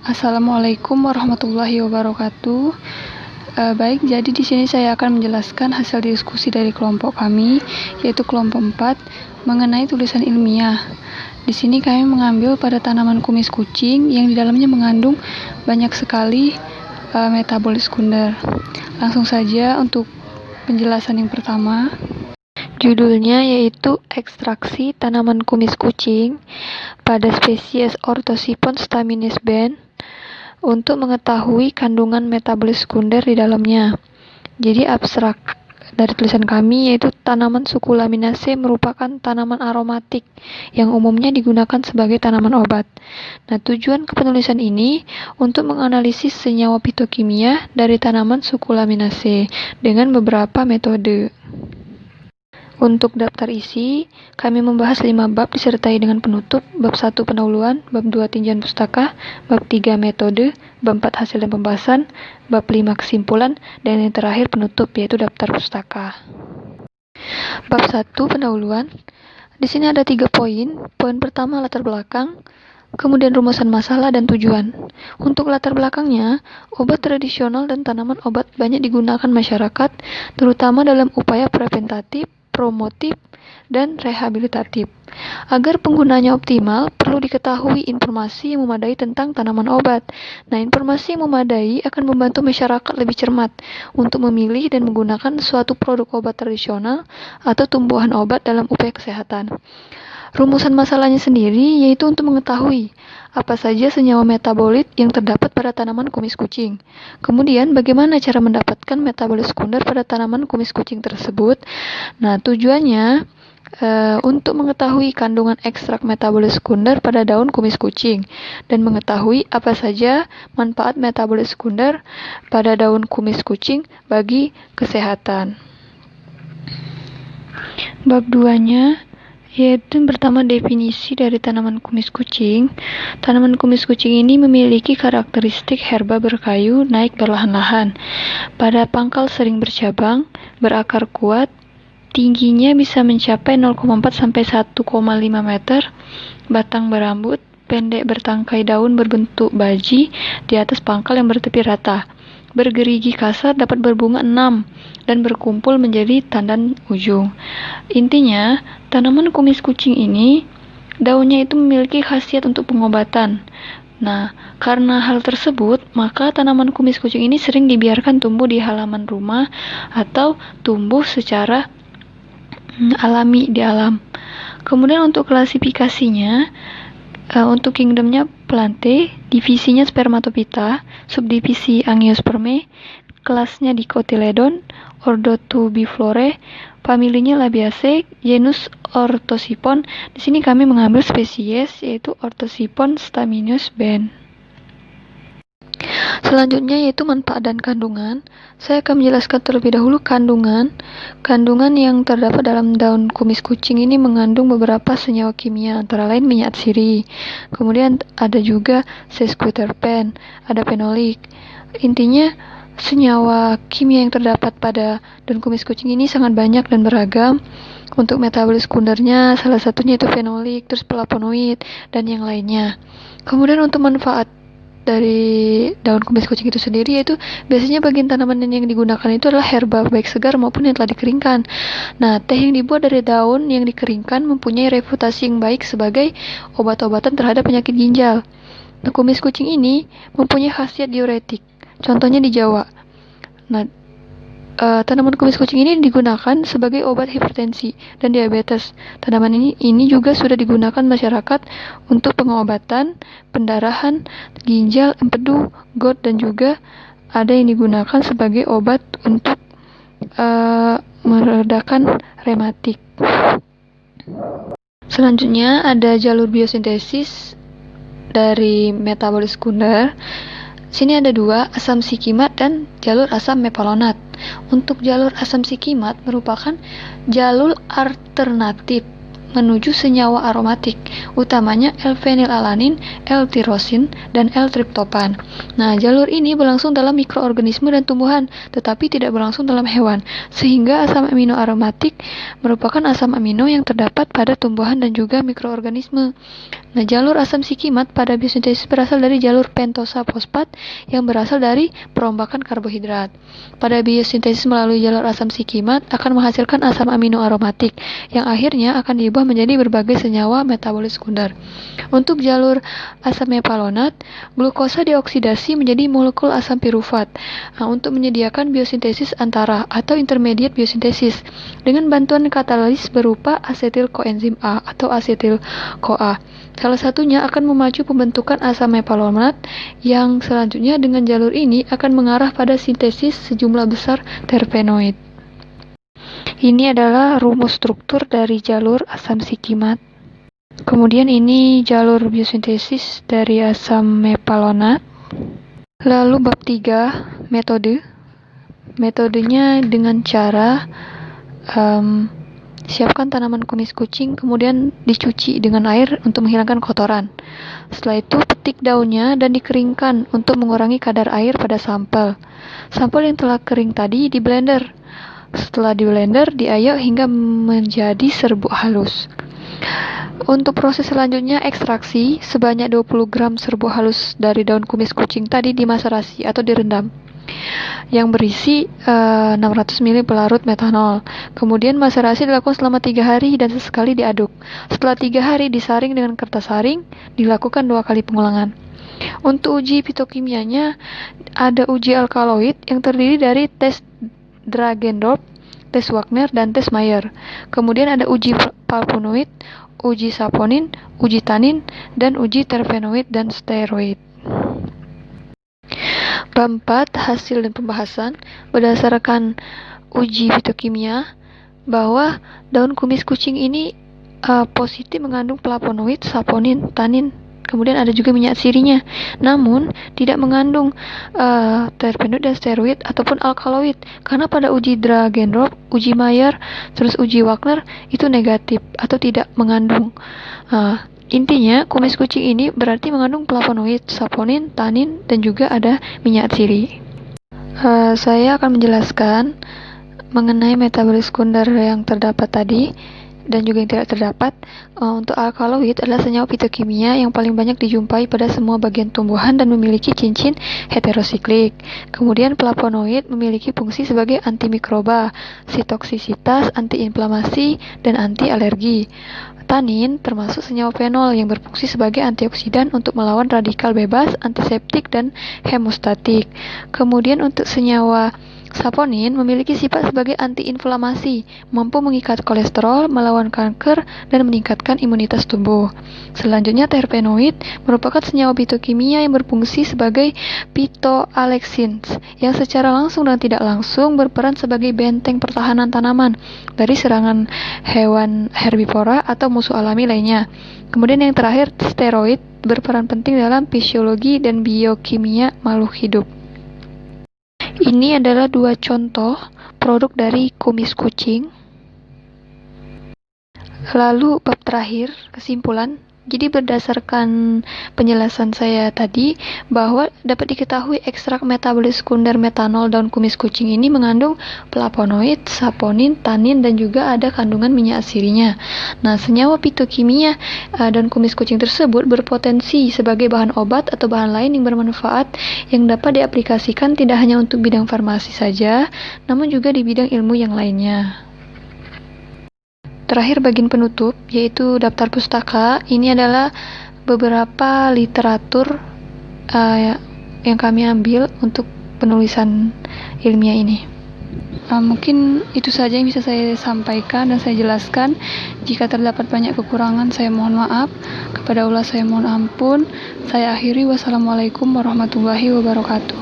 Assalamualaikum warahmatullahi wabarakatuh. Baik, jadi di sini saya akan menjelaskan hasil diskusi dari kelompok kami, yaitu kelompok 4, mengenai tulisan ilmiah. Di sini kami mengambil pada tanaman kumis kucing yang di dalamnya mengandung banyak sekali metabolit sekunder. Langsung saja untuk penjelasan yang pertama. Judulnya yaitu ekstraksi tanaman kumis kucing pada spesies Orthosipon staminis Benn untuk mengetahui kandungan metabolit sekunder di dalamnya. Jadi abstrak dari tulisan kami yaitu tanaman suku Laminaceae merupakan tanaman aromatik yang umumnya digunakan sebagai tanaman obat. Nah, tujuan kepenulisan ini untuk menganalisis senyawa fitokimia dari tanaman suku Laminaceae dengan beberapa metode. Untuk daftar isi, kami membahas 5 bab disertai dengan penutup, bab 1 pendahuluan, bab 2 tinjauan pustaka, bab 3 metode, bab 4 hasil dan pembahasan, bab 5 kesimpulan, dan yang terakhir penutup yaitu daftar pustaka. Bab 1 pendahuluan. Di sini ada 3 poin. Poin pertama latar belakang, kemudian rumusan masalah dan tujuan. Untuk latar belakangnya, obat tradisional dan tanaman obat banyak digunakan masyarakat, terutama dalam upaya preventatif, promotif, dan rehabilitatif. Agar penggunanya optimal, perlu diketahui informasi yang memadai tentang tanaman obat. Nah, informasi yang memadai akan membantu masyarakat lebih cermat untuk memilih dan menggunakan suatu produk obat tradisional atau tumbuhan obat dalam upaya kesehatan. Rumusan masalahnya sendiri yaitu untuk mengetahui apa saja senyawa metabolit yang terdapat pada tanaman kumis kucing. Kemudian, bagaimana cara mendapatkan metabolit sekunder pada tanaman kumis kucing tersebut. Nah, tujuannya untuk mengetahui kandungan ekstrak metabolit sekunder pada daun kumis kucing dan mengetahui apa saja manfaat metabolit sekunder pada daun kumis kucing bagi kesehatan. Bab 2-nya yaitu yang pertama definisi dari tanaman kumis kucing. Tanaman kumis kucing ini memiliki karakteristik herba berkayu naik perlahan-lahan. Pada pangkal sering bercabang, berakar kuat, tingginya bisa mencapai 0,4 sampai 1,5 meter, batang berambut, pendek bertangkai daun berbentuk baji di atas pangkal yang bertepi rata. Bergerigi kasar dapat berbunga 6 dan berkumpul menjadi tandan ujung. Intinya, tanaman kumis kucing ini daunnya itu memiliki khasiat untuk pengobatan. Nah, karena hal tersebut, maka tanaman kumis kucing ini sering dibiarkan tumbuh di halaman rumah atau tumbuh secara alami di alam. Kemudian untuk klasifikasinya, untuk kingdomnya Plantae, divisinya Spermatophyta, subdivisi Angiospermae, kelasnya Dicotyledon, ordo Tubiflorae, familinya Labiaceae, genus Orthosipon. Di sini kami mengambil spesies yaitu Orthosipon stamineus Benn. Selanjutnya yaitu manfaat dan kandungan. Saya akan menjelaskan terlebih dahulu kandungan. Kandungan yang terdapat dalam daun kumis kucing ini mengandung beberapa senyawa kimia, antara lain minyak sirih. Kemudian ada juga sesquiterpen, ada fenolik. Intinya senyawa kimia yang terdapat pada daun kumis kucing ini sangat banyak dan beragam. Untuk metabolit sekundernya salah satunya itu fenolik, terus flavonoid, dan yang lainnya. Kemudian untuk manfaat dari daun kumis kucing itu sendiri yaitu biasanya bagian tanaman yang digunakan itu adalah herba baik segar maupun yang telah dikeringkan. Nah, teh yang dibuat dari daun yang dikeringkan mempunyai reputasi yang baik sebagai obat-obatan terhadap penyakit ginjal. Nah, kumis kucing ini mempunyai khasiat diuretik. Contohnya di Jawa. Nah, tanaman kumis kucing ini digunakan sebagai obat hipertensi dan diabetes. Tanaman ini juga sudah digunakan masyarakat untuk pengobatan pendarahan, ginjal, empedu, GORD, dan juga ada yang digunakan sebagai obat untuk meredakan rematik. Selanjutnya ada jalur biosintesis dari metabolit sekunder. Sini ada 2, asam sikimat dan jalur asam mepalonat. Untuk jalur asam sikimat merupakan jalur alternatif menuju senyawa aromatik, utamanya L-fenilalanin, L-tirosin, dan L-triptopan. Nah, jalur ini berlangsung dalam mikroorganisme dan tumbuhan, tetapi tidak berlangsung dalam hewan, sehingga asam amino aromatik merupakan asam amino yang terdapat pada tumbuhan dan juga mikroorganisme. Nah, jalur asam sikimat pada biosintesis berasal dari jalur pentosa fosfat yang berasal dari perombakan karbohidrat. Pada biosintesis melalui jalur asam sikimat akan menghasilkan asam amino aromatik yang akhirnya akan diubah menjadi berbagai senyawa metabolis sekunder. Untuk jalur asam mepalonat, glukosa dioksidasi menjadi molekul asam pirufat untuk menyediakan biosintesis antara atau intermediate biosintesis dengan bantuan katalis berupa asetil koenzim A atau asetil CoA. Salah satunya akan memacu pembentukan asam mepalonat yang selanjutnya dengan jalur ini akan mengarah pada sintesis sejumlah besar terpenoid. Ini adalah rumus struktur dari jalur asam sikimat. Kemudian ini jalur biosintesis dari asam mepalonat. Lalu bab 3, metode. Metodenya dengan cara siapkan tanaman kumis kucing, kemudian dicuci dengan air untuk menghilangkan kotoran. Setelah itu, petik daunnya dan dikeringkan untuk mengurangi kadar air pada sampel. Sampel yang telah kering tadi di blender. Setelah di blender, diayak hingga menjadi serbuk halus. Untuk proses selanjutnya, ekstraksi sebanyak 20 gram serbuk halus dari daun kumis kucing tadi dimaserasi atau direndam yang berisi 600 ml pelarut metanol. Kemudian maserasi dilakukan selama 3 hari dan sesekali diaduk. Setelah 3 hari disaring dengan kertas saring, dilakukan 2 kali pengulangan. Untuk uji fitokimianya, ada uji alkaloid yang terdiri dari tes Dragendorf, tes Wagner, dan tes Mayer. Kemudian ada uji flavonoid, uji saponin, uji tanin, dan uji terpenoid dan steroid. Bab 4, hasil dan pembahasan. Berdasarkan uji fitokimia bahwa daun kumis kucing ini positif mengandung flavonoid, saponin, tanin, kemudian ada juga minyak sirinya, namun tidak mengandung terpenoid dan steroid ataupun alkaloid, karena pada uji Dragendorf, uji Mayer, terus uji Wagner itu negatif atau tidak mengandung. Intinya, kumis kucing ini berarti mengandung flavonoid, saponin, tanin, dan juga ada minyak siri. Saya akan menjelaskan mengenai metabolis sekunder yang terdapat tadi dan juga yang tidak terdapat. Untuk alkaloid adalah senyawa fitokimia yang paling banyak dijumpai pada semua bagian tumbuhan dan memiliki cincin heterosiklik. Kemudian flavonoid memiliki fungsi sebagai antimikroba, sitoksisitas, antiinflamasi, dan anti alergi. Tanin termasuk senyawa fenol yang berfungsi sebagai antioksidan untuk melawan radikal bebas, antiseptik, dan hemostatik. Kemudian untuk senyawa saponin memiliki sifat sebagai antiinflamasi, mampu mengikat kolesterol, melawan kanker, dan meningkatkan imunitas tubuh. Selanjutnya, terpenoid merupakan senyawa fitokimia yang berfungsi sebagai phytoalexins yang secara langsung dan tidak langsung berperan sebagai benteng pertahanan tanaman dari serangan hewan herbivora atau musuh alami lainnya. Kemudian yang terakhir, steroid berperan penting dalam fisiologi dan biokimia makhluk hidup. Ini adalah 2 contoh produk dari kumis kucing. Lalu bab terakhir, kesimpulan. Jadi berdasarkan penjelasan saya tadi bahwa dapat diketahui ekstrak metabolis sekunder metanol daun kumis kucing ini mengandung flavonoid, saponin, tanin, dan juga ada kandungan minyak sirinya. Nah, senyawa fitokimia daun kumis kucing tersebut berpotensi sebagai bahan obat atau bahan lain yang bermanfaat yang dapat diaplikasikan tidak hanya untuk bidang farmasi saja, namun juga di bidang ilmu yang lainnya. Terakhir bagian penutup, yaitu daftar pustaka. Ini adalah beberapa literatur yang kami ambil untuk penulisan ilmiah ini. Mungkin itu saja yang bisa saya sampaikan dan saya jelaskan. Jika terdapat banyak kekurangan, saya mohon maaf. Kepada Allah saya mohon ampun. Saya akhiri, wassalamualaikum warahmatullahi wabarakatuh.